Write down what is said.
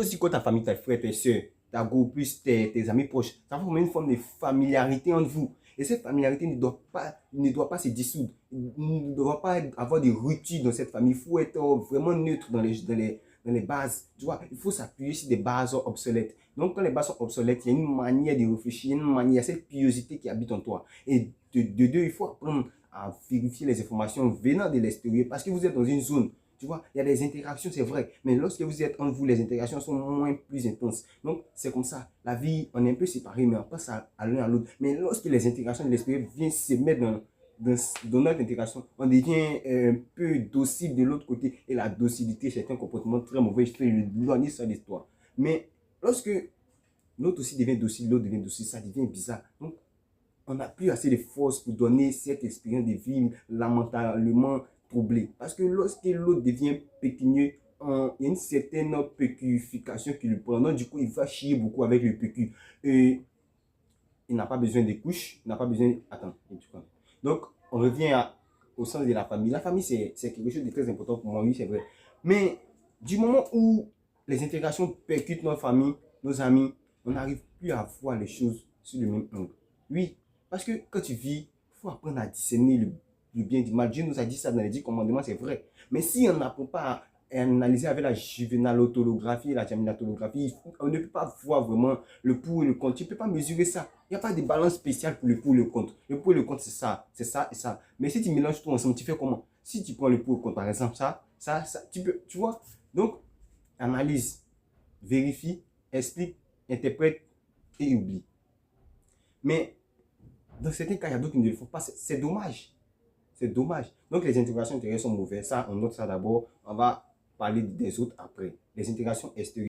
Aussi quand ta famille, tes frères, tes soeurs, ta go plus tes amis proches, ça va former une forme de familiarité entre vous. Et cette familiarité ne doit pas se dissoudre. Il ne doit pas avoir de rupture dans cette famille. Il faut être vraiment neutre dans les bases. Tu vois, il faut s'appuyer sur des bases obsolètes. Donc, quand les bases sont obsolètes, il y a une manière de réfléchir, une manière, il y a cette curiosité qui habite en toi. Et de deux, il faut apprendre à vérifier les informations venant de l'extérieur parce que vous êtes dans une zone. Tu vois, il y a des interactions, c'est vrai. Mais lorsque vous êtes entre vous, les interactions sont moins plus intenses. Donc, c'est comme ça. La vie, on est un peu séparés, mais on passe à l'un à l'autre. Mais lorsque les interactions de l'extérieur viennent se mettre dans notre intégration, on devient un peu docile de l'autre côté. Et la docilité, c'est un comportement très mauvais. Je peux l'éloigner sur l'histoire. Mais lorsque l'autre aussi devient docile, l'autre devient docile, ça devient bizarre. Donc, on n'a plus assez de force pour donner cette expérience de vie lamentablement troublée. Parce que lorsque l'autre devient pécunieux, il y a une certaine pécunification qui lui prend. Donc, du coup, il va chier beaucoup avec le pécu. Et il n'a pas besoin de couches, il n'a pas besoin... Attends, donc, on revient au sens de la famille. La famille, c'est quelque chose de très important pour moi, oui, c'est vrai. Mais du moment où les intégrations percutent notre famille, nos amis, on n'arrive plus à voir les choses sur le même angle. Oui, parce que quand tu vis, il faut apprendre à discerner le bien du mal. Dieu nous a dit ça dans les 10 commandements, c'est vrai. Mais si on n'apprend pas à analyser avec la juvénalotographie, la germinatolographie, on ne peut pas voir vraiment le pour et le contre. Tu ne peux pas mesurer ça. Il n'y a pas de balance spéciale pour le pour et le contre. Le pour et le contre, c'est ça et ça. Mais si tu mélanges tout ensemble, tu fais comment? Si tu prends le pour et le contre, par exemple, ça, tu peux, tu vois. Donc, analyse, vérifie, explique, interprète et oublie. Mais dans certains cas, il y a d'autres qui ne le font pas. C'est dommage. C'est dommage. Donc, les intégrations intérieures sont mauvaises. Ça, on note ça d'abord. On va parler des autres après. Les intégrations extérieures.